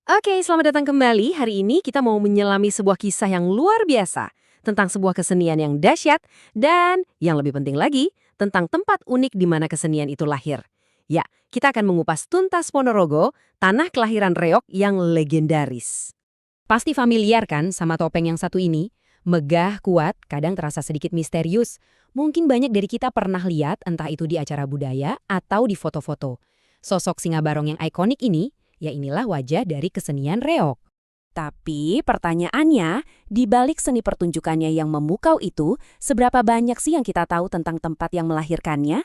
Oke, selamat datang kembali. Hari ini kita mau menyelami sebuah kisah yang luar biasa tentang sebuah kesenian yang dahsyat dan yang lebih penting lagi, tentang tempat unik di mana kesenian itu lahir. Ya, kita akan mengupas tuntas Ponorogo, tanah kelahiran reok yang legendaris. Pasti familiar kan sama topeng yang satu ini? Megah, kuat, kadang terasa sedikit misterius. Mungkin banyak dari kita pernah lihat entah itu di acara budaya atau di foto-foto. Sosok singa barong yang ikonik ini, ya inilah wajah dari kesenian reok. Tapi pertanyaannya, di balik seni pertunjukannya yang memukau itu, seberapa banyak sih yang kita tahu tentang tempat yang melahirkannya?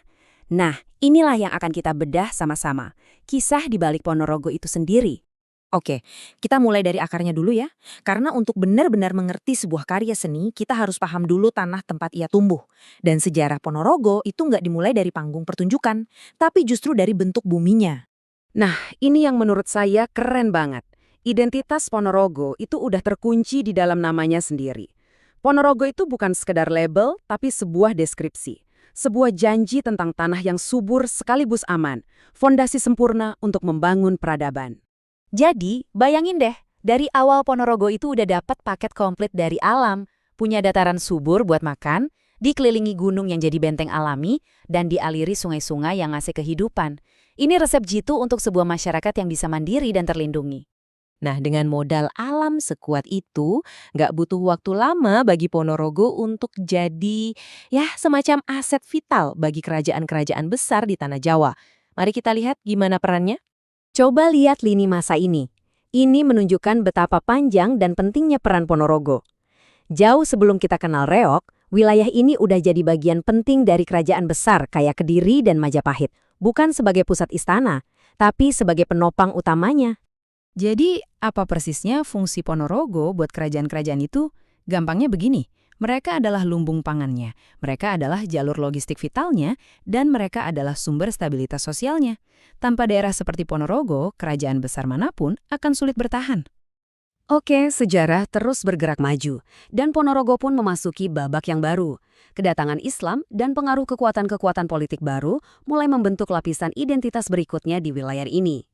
Nah, inilah yang akan kita bedah sama-sama. Kisah di balik Ponorogo itu sendiri. Oke, kita mulai dari akarnya dulu ya. Karena untuk benar-benar mengerti sebuah karya seni, kita harus paham dulu tanah tempat ia tumbuh. Dan sejarah Ponorogo itu nggak dimulai dari panggung pertunjukan, tapi justru dari bentuk buminya. Nah, ini yang menurut saya keren banget. Identitas Ponorogo itu udah terkunci di dalam namanya sendiri. Ponorogo itu bukan sekedar label, tapi sebuah deskripsi. Sebuah janji tentang tanah yang subur sekaligus aman. Fondasi sempurna untuk membangun peradaban. Jadi, bayangin deh, dari awal Ponorogo itu udah dapat paket komplit dari alam. Punya dataran subur buat makan, dikelilingi gunung yang jadi benteng alami, dan dialiri sungai-sungai yang ngasih kehidupan. Ini resep jitu untuk sebuah masyarakat yang bisa mandiri dan terlindungi. Nah, dengan modal alam sekuat itu, nggak butuh waktu lama bagi Ponorogo untuk jadi, ya, semacam aset vital bagi kerajaan-kerajaan besar di Tanah Jawa. Mari kita lihat gimana perannya. Coba lihat lini masa ini. Ini menunjukkan betapa panjang dan pentingnya peran Ponorogo. Jauh sebelum kita kenal reok, wilayah ini udah jadi bagian penting dari kerajaan besar kayak Kediri dan Majapahit. Bukan sebagai pusat istana, tapi sebagai penopang utamanya. Jadi, apa persisnya fungsi Ponorogo buat kerajaan-kerajaan itu? Gampangnya begini, mereka adalah lumbung pangannya, mereka adalah jalur logistik vitalnya, dan mereka adalah sumber stabilitas sosialnya. Tanpa daerah seperti Ponorogo, kerajaan besar manapun akan sulit bertahan. Oke, sejarah terus bergerak maju, dan Ponorogo pun memasuki babak yang baru. Kedatangan Islam dan pengaruh kekuatan-kekuatan politik baru mulai membentuk lapisan identitas berikutnya di wilayah ini.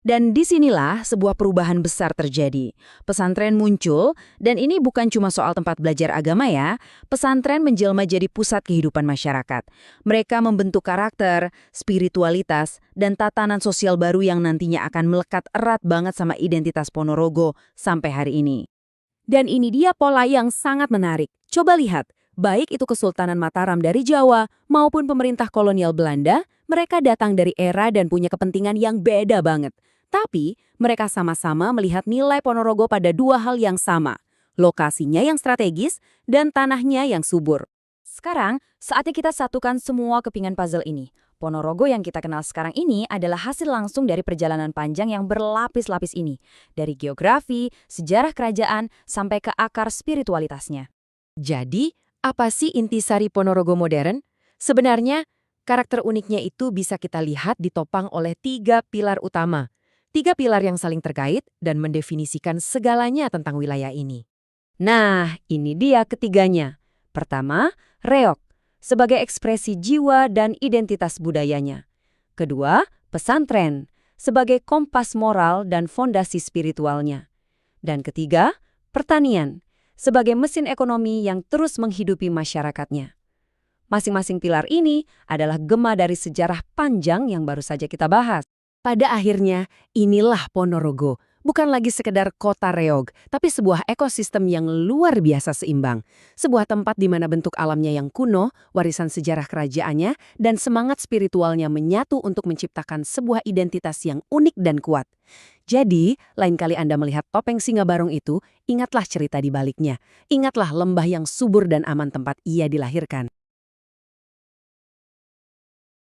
Dan disinilah sebuah perubahan besar terjadi. Pesantren muncul, dan ini bukan cuma soal tempat belajar agama ya. Pesantren menjelma jadi pusat kehidupan masyarakat. Mereka membentuk karakter, spiritualitas, dan tatanan sosial baru yang nantinya akan melekat erat banget sama identitas Ponorogo sampai hari ini. Dan ini dia pola yang sangat menarik. Coba lihat, baik itu Kesultanan Mataram dari Jawa maupun pemerintah kolonial Belanda, mereka datang dari era dan punya kepentingan yang beda banget. Tapi, mereka sama-sama melihat nilai Ponorogo pada dua hal yang sama. Lokasinya yang strategis dan tanahnya yang subur. Sekarang, saatnya kita satukan semua kepingan puzzle ini. Ponorogo yang kita kenal sekarang ini adalah hasil langsung dari perjalanan panjang yang berlapis-lapis ini. Dari geografi, sejarah kerajaan, sampai ke akar spiritualitasnya. Jadi, apa sih intisari Ponorogo modern? Sebenarnya, karakter uniknya itu bisa kita lihat ditopang oleh tiga pilar utama. Tiga pilar yang saling terkait dan mendefinisikan segalanya tentang wilayah ini. Nah, ini dia ketiganya. Pertama, reok, sebagai ekspresi jiwa dan identitas budayanya. Kedua, pesantren, sebagai kompas moral dan fondasi spiritualnya. Dan ketiga, pertanian, sebagai mesin ekonomi yang terus menghidupi masyarakatnya. Masing-masing pilar ini adalah gema dari sejarah panjang yang baru saja kita bahas. Pada akhirnya, inilah Ponorogo. Bukan lagi sekedar kota reog, tapi sebuah ekosistem yang luar biasa seimbang. Sebuah tempat di mana bentuk alamnya yang kuno, warisan sejarah kerajaannya, dan semangat spiritualnya menyatu untuk menciptakan sebuah identitas yang unik dan kuat. Jadi, lain kali Anda melihat topeng singa barong itu, ingatlah cerita di baliknya. Ingatlah lembah yang subur dan aman tempat ia dilahirkan.